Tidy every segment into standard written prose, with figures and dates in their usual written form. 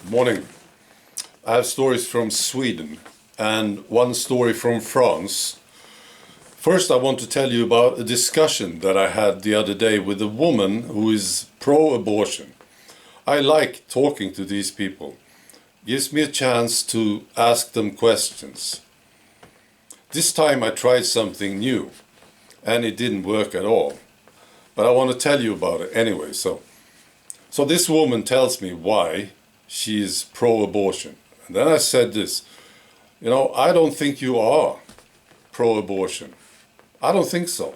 Morning. I have stories from Sweden and one story from France. First, I want to tell you about a discussion that I had the other day with a woman who is pro-abortion. I like talking to these people. Gives me a chance to ask them questions. This time I tried something new and it didn't work at all. But I want to tell you about it anyway. So this woman tells me why she is pro-abortion. And then I said this, I don't think you are pro-abortion. I don't think so.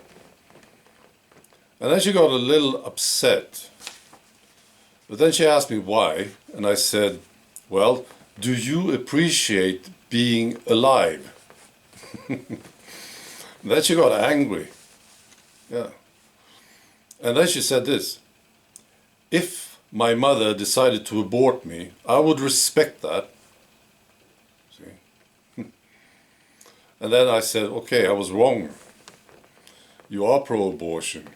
And then she got a little upset. But then she asked me why, and I said, well, do you appreciate being alive? Then she got angry. Yeah. And then she said this, if my mother decided to abort me, I would respect that. See? And then I said, okay, I was wrong. You are pro-abortion.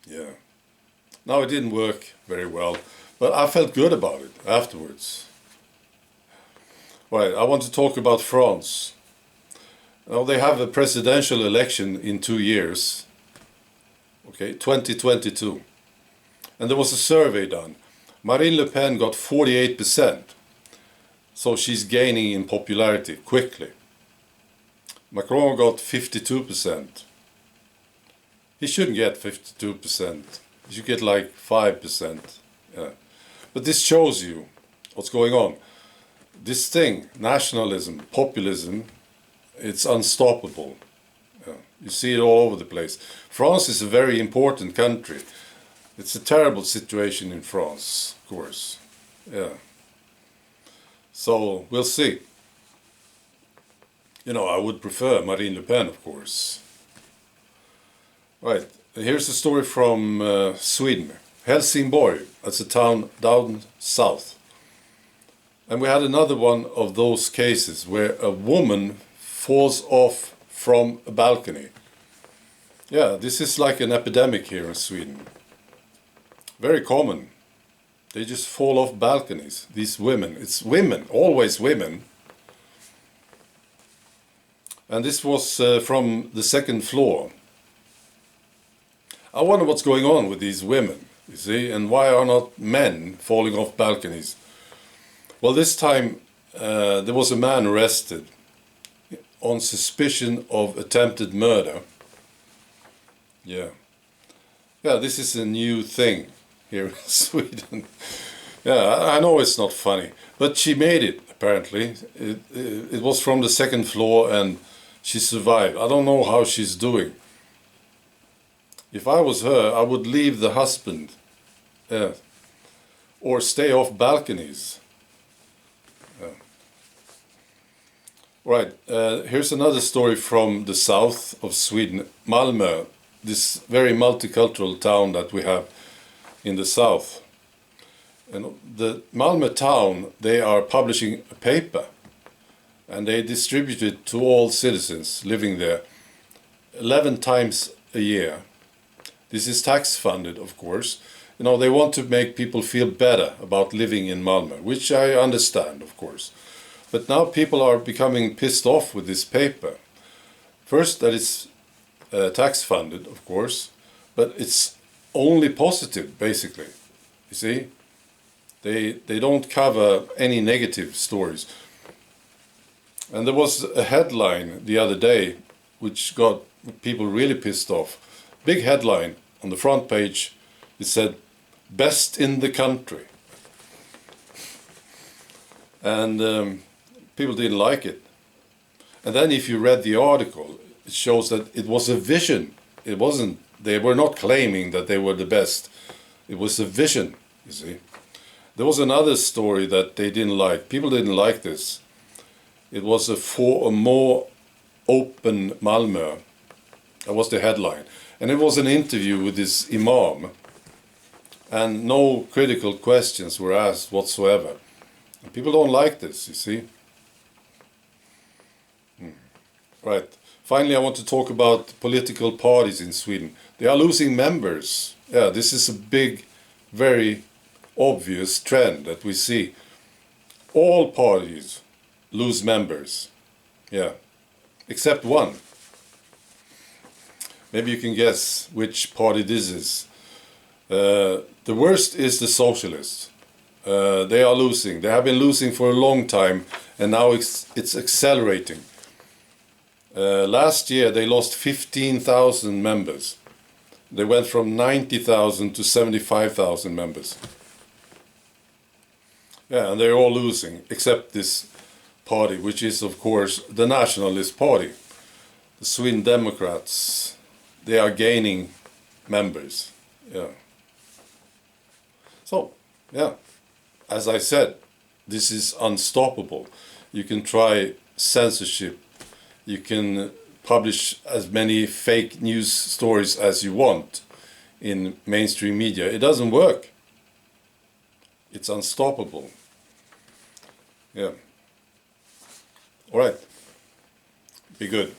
Yeah. Now it didn't work very well, but I felt good about it afterwards. Right, I want to talk about France. Now they have a presidential election in 2 years. Okay, 2022. And there was a survey done. Marine Le Pen got 48%. So she's gaining in popularity quickly. Macron got 52%. He shouldn't get 52%. He should get like 5%. Yeah. But this shows you what's going on. This thing, nationalism, populism, it's unstoppable. Yeah. You see it all over the place. France is a very important country. It's a terrible situation in France, of course. Yeah. So we'll see. I would prefer Marine Le Pen, of course. Right, here's a story from Sweden. Helsingborg, that's a town down south. And we had another one of those cases where a woman falls off from a balcony. Yeah, this is like an epidemic here in Sweden. Very common. They just fall off balconies, these women. It's women, always women. And this was from the second floor. I wonder what's going on with these women, you see, and why are not men falling off balconies? Well, this time there was a man arrested on suspicion of attempted murder. Yeah. Yeah, this is a new thing here in Sweden. Yeah, I know it's not funny, but she made it, apparently. It was from the second floor and she survived. I don't know how she's doing. If I was her, I would leave the husband. Yeah. Or stay off balconies. Yeah. Right, here's another story from the south of Sweden, Malmo, this very multicultural town that we have in the south. And the Malmö town, they are publishing a paper and they distribute it to all citizens living there 11 times a year. This is tax funded, of course. They want to make people feel better about living in Malmö, which I understand, of course. But now people are becoming pissed off with this paper. First, that it's tax funded, of course, but it's only positive, basically. You see? They don't cover any negative stories. And there was a headline the other day which got people really pissed off. Big headline on the front page. It said, "Best in the country." And people didn't like it. And then if you read the article, it shows that it was a vision. It wasn't, they were not claiming that they were the best. It was a vision, you see. There was another story that they didn't like. People didn't like this. It was for a more open Malmö. That was the headline. And it was an interview with this imam. And no critical questions were asked whatsoever. And people don't like this, you see. Right. Finally, I want to talk about political parties in Sweden. They are losing members. Yeah, this is a big, very obvious trend that we see. All parties lose members. Yeah, except one. Maybe you can guess which party this is. The worst is the socialists. They are losing. They have been losing for a long time, and now it's accelerating. Last year they lost 15,000 members. They went from 90,000 to 75,000 members. Yeah, and they're all losing, except this party, which is of course the Nationalist Party. The Sweden Democrats, they are gaining members. Yeah. So, yeah, as I said, this is unstoppable. You can try censorship. You can publish as many fake news stories as you want in mainstream media. It doesn't work. It's unstoppable. Yeah. All right. Be good.